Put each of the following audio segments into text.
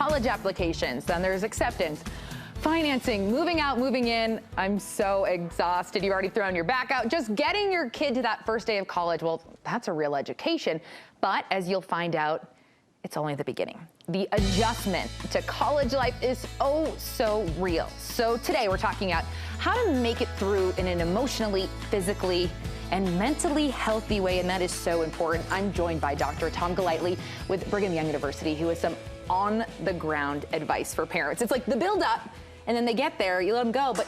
college applications, then there's acceptance, financing, moving out, moving in. I'm so exhausted. You've already thrown your back out. Just getting your kid to that first day of college, well, that's a real education. But as you'll find out, it's only the beginning. The adjustment to college life is oh so real. So today we're talking about how to make it through in an emotionally, physically, and mentally healthy way, and that is so important. I'm joined by Dr. Tom Golightly with Brigham Young University, who has some on-the-ground advice for parents. It's like the build-up, and then they get there, you let them go, but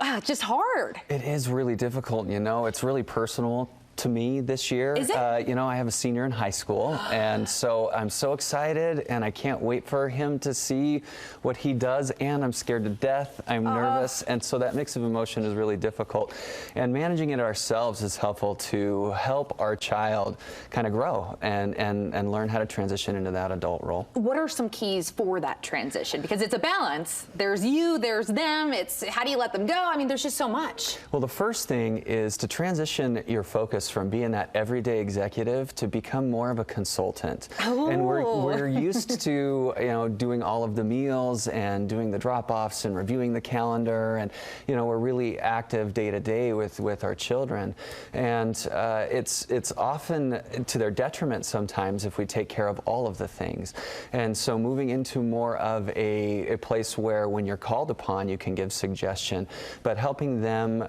it's just hard. It is really difficult, you know. It's really personal to me this year. Is it? You know, I have a senior in high school, and so I'm so excited, and I can't wait for him to see what he does, and I'm scared to death. I'm nervous, and so that mix of emotion is really difficult. And managing it ourselves is helpful to help our child kind of grow and learn how to transition into that adult role. What are some keys for that transition? Because it's a balance. There's you, there's them. It's how do you let them go? I mean, there's just so much. Well, the first thing is to transition your focus from being that everyday executive to become more of a consultant. Ooh. And we're used to, you know, doing all of the meals and doing the drop-offs and reviewing the calendar, and you know, we're really active day to day with our children, and it's often to their detriment sometimes if we take care of all of the things. And so moving into more of a place where when you're called upon you can give suggestion, but helping them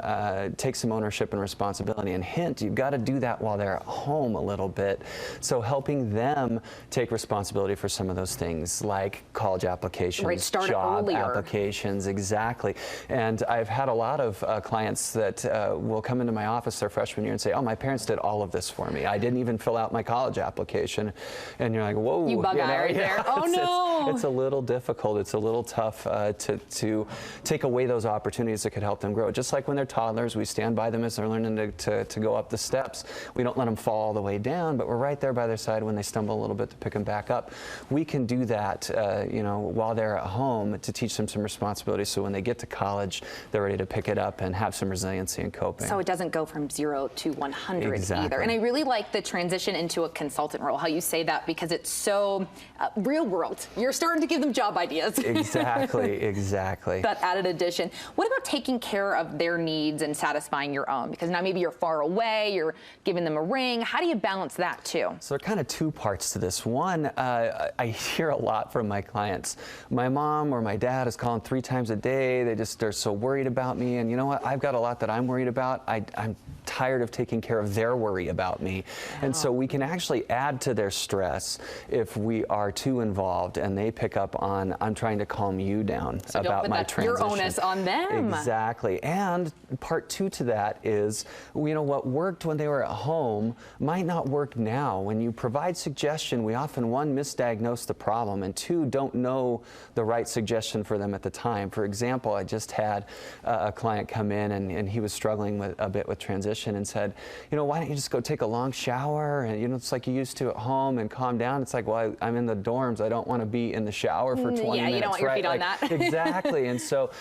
take some ownership and responsibility. And hint, you've got to do that while they're at home a little bit. So helping them take responsibility for some of those things like college applications, right, start job earlier. applications, exactly. And I've had a lot of clients that will come into my office their freshman year and say, oh, my parents did all of this for me. I didn't even fill out my college application. And you're like, whoa. You bug out right there. Oh, no. It's a little difficult. It's a little tough to take away those opportunities that could help them grow. Just like when they're toddlers, we stand by them as they're learning to go up the steps. We don't let them fall all the way down, but we're right there by their side when they stumble a little bit to pick them back up. We can do that, you know, while they're at home to teach them some responsibility, so when they get to college, they're ready to pick it up and have some resiliency and coping. So it doesn't go from 0 to 100 Exactly. either. And I really like the transition into a consultant role, how you say that, because it's so real world. You're starting to give them job ideas. Exactly, exactly. That added addition. What about taking care of their needs and satisfying your own? Because now maybe you're far away, you're giving them a ring. How do you balance that too? So there are kind of two parts to this. One, I hear a lot from my clients. My mom or my dad is calling 3 times a day. They're so worried about me. And you know what? I've got a lot that I'm worried about. I'm tired of taking care of their worry about me. And so we can actually add to their stress if we are too involved and they pick up on, I'm trying to calm you down so about my transition. Your onus on them. Exactly. And part 2 to that is, you know, what worked when they were at home might not work now. When you provide suggestion, we often, 1, misdiagnose the problem, and 2, don't know the right suggestion for them at the time. For example, I just had a client come in and he was struggling a bit with transition and said, you know, why don't you just go take a long shower and, you know, it's like you used to at home and calm down. It's like, well, I'm in the dorms. I don't want to be in the shower for 20 minutes. Yeah, you don't want your feet on that. Exactly. And so,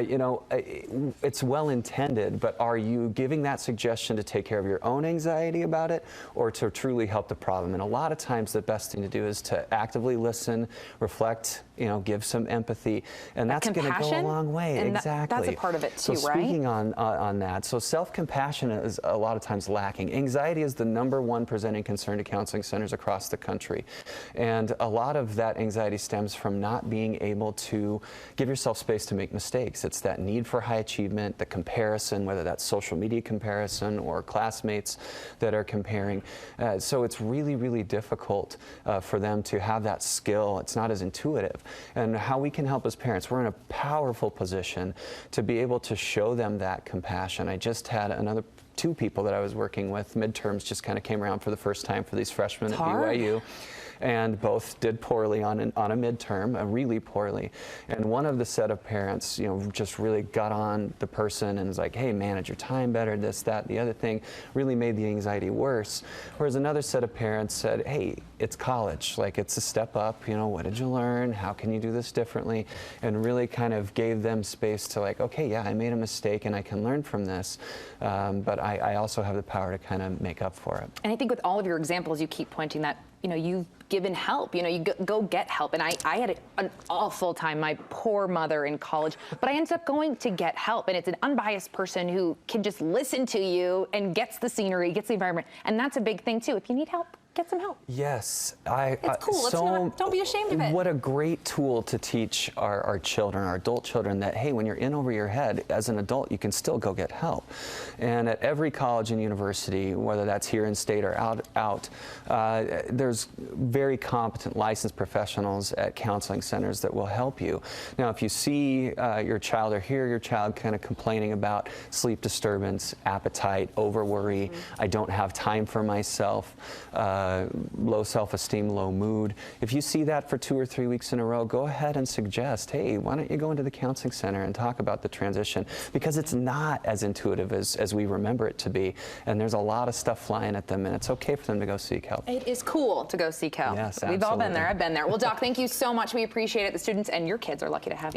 you know, it's well intended, but are you giving that suggestion to take care of your own anxiety about it or to truly help the problem? And a lot of times the best thing to do is to actively listen, reflect, you know, give some empathy, and that's going to go a long way. And exactly. That's a part of it too, so right? Speaking on that, so self-compassion is a lot of times lacking. Anxiety is the #1 presenting concern to counseling centers across the country, and a lot of that anxiety stems from not being able to give yourself space to make mistakes. It's that need for high achievement, the comparison, whether that's social media comparison or classmates that are comparing. So it's really, really difficult for them to have that skill. It's not as intuitive. And how we can help as parents, we're in a powerful position to be able to show them that compassion. I just had another 2 people that I was working with. Midterms just kind of came around for the first time for these freshmen at BYU. And both did poorly on a midterm, really poorly. And one of the set of parents, you know, just really got on the person and was like, hey, manage your time better, this, that, the other thing, really made the anxiety worse. Whereas another set of parents said, hey, it's college, like it's a step up, you know, what did you learn? How can you do this differently? And really kind of gave them space to like, okay, yeah, I made a mistake and I can learn from this, but I also have the power to kind of make up for it. And I think with all of your examples, you keep pointing that you've given help. You go get help. And I had an awful time, my poor mother in college, but I ended up going to get help. And it's an unbiased person who can just listen to you and gets the scenery, gets the environment. And that's a big thing too. If you need help, get some help. Yes. It's cool. Don't be ashamed of it. What a great tool to teach our children, our adult children, that, hey, when you're in over your head, as an adult, you can still go get help. And at every college and university, whether that's here in state or out, there's very competent licensed professionals at counseling centers that will help you. Now, if you see your child or hear your child kind of complaining about sleep disturbance, appetite, over worry, I don't have time for myself, low self-esteem, low mood. If you see that for 2 or 3 weeks in a row, go ahead and suggest, hey, why don't you go into the counseling center and talk about the transition? Because it's not as intuitive as we remember it to be. And there's a lot of stuff flying at them, and it's okay for them to go seek help. It is cool to go seek help. Yes, We've all been absolutely. there. I've been there. Well, Doc, thank you so much. We appreciate it. The students and your kids are lucky to have you.